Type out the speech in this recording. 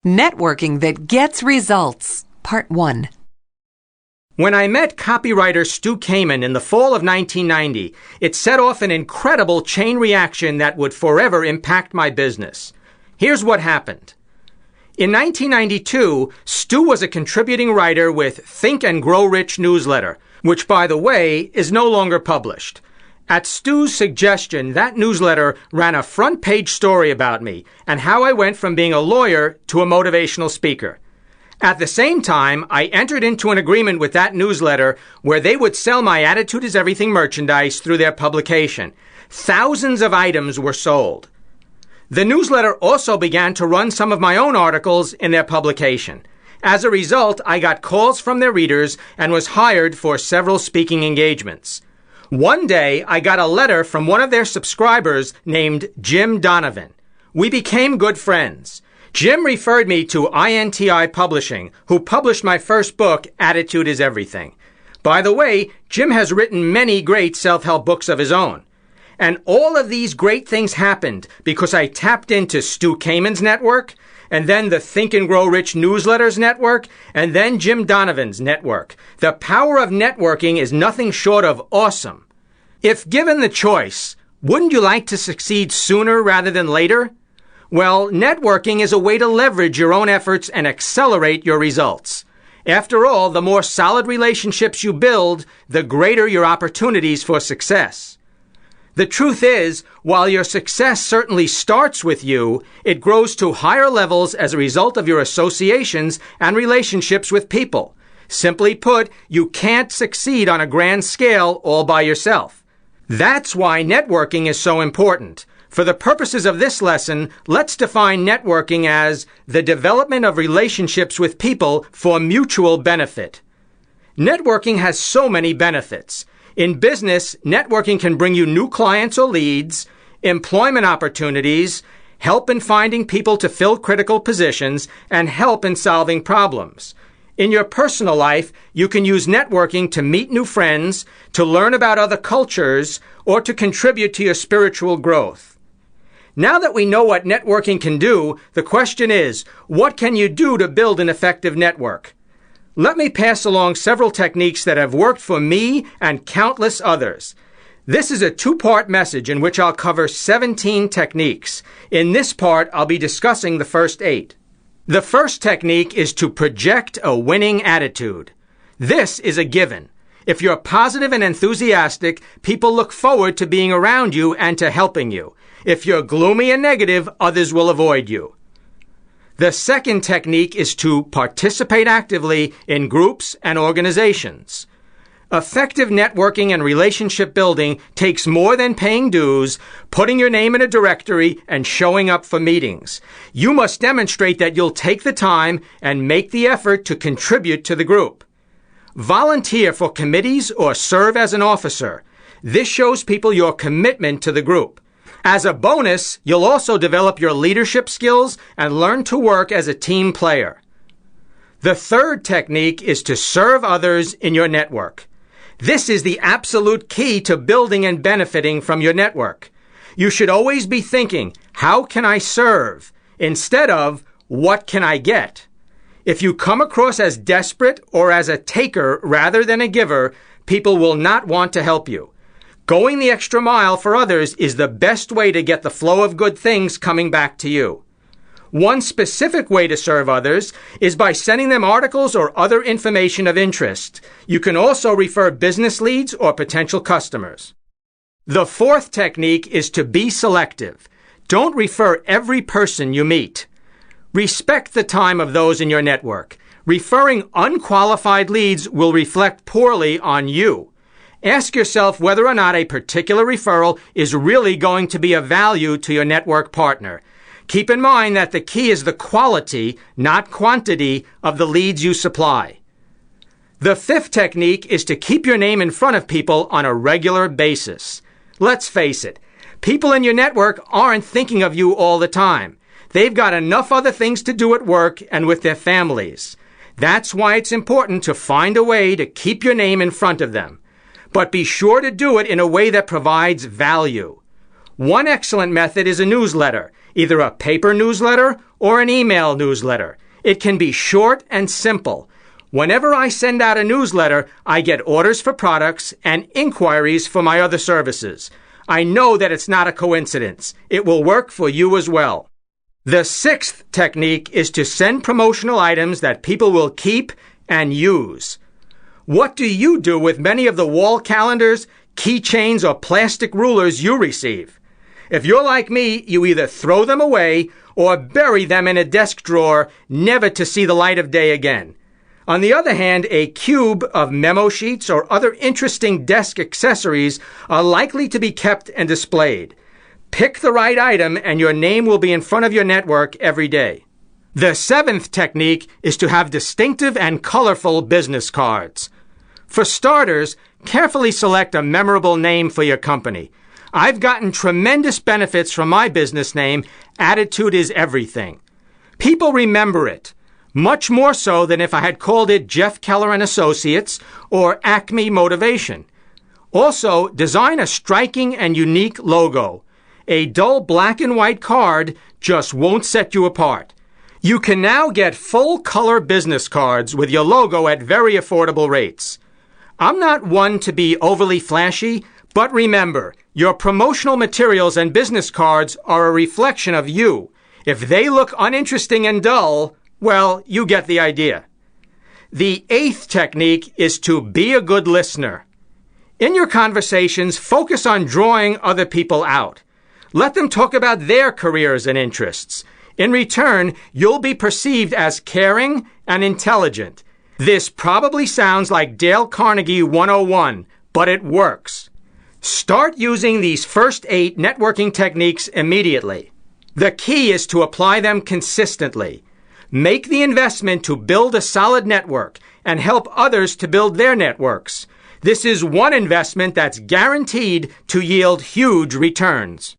Networking that gets results, Part 1. When I met copywriter Stu Kamen in the fall of 1990, it set off an incredible chain reaction that would forever impact my business. Here's what happened. In 1992, Stu was a contributing writer with Think and Grow Rich newsletter, which, by the way, is no longer published. At Stu's suggestion, that newsletter ran a front-page story about me and how I went from being a lawyer to a motivational speaker. At the same time, I entered into an agreement with that newsletter where they would sell my Attitude is Everything merchandise through their publication. Thousands of items were sold. The newsletter also began to run some of my own articles in their publication. As a result, I got calls from their readers and was hired for several speaking engagements. One day, I got a letter from one of their subscribers named Jim Donovan. We became good friends. Jim referred me to INTI Publishing, who published my first book, Attitude is Everything. By the way, Jim has written many great self-help books of his own. And all of these great things happened because I tapped into Stu Kamen's network, and then the Think and Grow Rich newsletters network, and then Jim Donovan's network. The power of networking is nothing short of awesome. If given the choice, wouldn't you like to succeed sooner rather than later? Well, networking is a way to leverage your own efforts and accelerate your results. After all, the more solid relationships you build, the greater your opportunities for success. The truth is, while your success certainly starts with you, it grows to higher levels as a result of your associations and relationships with people. Simply put, you can't succeed on a grand scale all by yourself. That's why networking is so important. For the purposes of this lesson, let's define networking as the development of relationships with people for mutual benefit. Networking has so many benefits. In business, networking can bring you new clients or leads, employment opportunities, help in finding people to fill critical positions, and help in solving problems. In your personal life, you can use networking to meet new friends, to learn about other cultures, or to contribute to your spiritual growth. Now that we know what networking can do, the question is, what can you do to build an effective network? Let me pass along several techniques that have worked for me and countless others. This is a two-part message in which I'll cover 17 techniques. In this part, I'll be discussing the first 8. The first technique is to project a winning attitude. This is a given. If you're positive and enthusiastic, people look forward to being around you and to helping you. If you're gloomy and negative, others will avoid you. The second technique is to participate actively in groups and organizations. Effective networking and relationship building takes more than paying dues, putting your name in a directory, and showing up for meetings. You must demonstrate that you'll take the time and make the effort to contribute to the group. Volunteer for committees or serve as an officer. This shows people your commitment to the group. As a bonus, you'll also develop your leadership skills and learn to work as a team player. The third technique is to serve others in your network. This is the absolute key to building and benefiting from your network. You should always be thinking, how can I serve? Instead of, what can I get? If you come across as desperate or as a taker rather than a giver, people will not want to help you. Going the extra mile for others is the best way to get the flow of good things coming back to you. One specific way to serve others is by sending them articles or other information of interest. You can also refer business leads or potential customers. The fourth technique is to be selective. Don't refer every person you meet. Respect the time of those in your network. Referring unqualified leads will reflect poorly on you. Ask yourself whether or not a particular referral is really going to be of value to your network partner. Keep in mind that the key is the quality, not quantity, of the leads you supply. The fifth technique is to keep your name in front of people on a regular basis. Let's face it, people in your network aren't thinking of you all the time. They've got enough other things to do at work and with their families. That's why it's important to find a way to keep your name in front of them. But be sure to do it in a way that provides value. One excellent method is a newsletter, either a paper newsletter or an email newsletter. It can be short and simple. Whenever I send out a newsletter, I get orders for products and inquiries for my other services. I know that it's not a coincidence. It will work for you as well. The sixth technique is to send promotional items that people will keep and use. What do you do with many of the wall calendars, keychains, or plastic rulers you receive? If you're like me, you either throw them away or bury them in a desk drawer, never to see the light of day again. On the other hand, a cube of memo sheets or other interesting desk accessories are likely to be kept and displayed. Pick the right item and your name will be in front of your network every day. The seventh technique is to have distinctive and colorful business cards. For starters, carefully select a memorable name for your company. I've gotten tremendous benefits from my business name, Attitude is Everything. People remember it, much more so than if I had called it Jeff Keller and Associates or Acme Motivation. Also, design a striking and unique logo. A dull black and white card just won't set you apart. You can now get full-color business cards with your logo at very affordable rates. I'm not one to be overly flashy, but remember, your promotional materials and business cards are a reflection of you. If they look uninteresting and dull, well, you get the idea. The eighth technique is to be a good listener. In your conversations, focus on drawing other people out. Let them talk about their careers and interests. In return, you'll be perceived as caring and intelligent. This probably sounds like Dale Carnegie 101, but it works. Start using these first 8 networking techniques immediately. The key is to apply them consistently. Make the investment to build a solid network and help others to build their networks. This is one investment that's guaranteed to yield huge returns.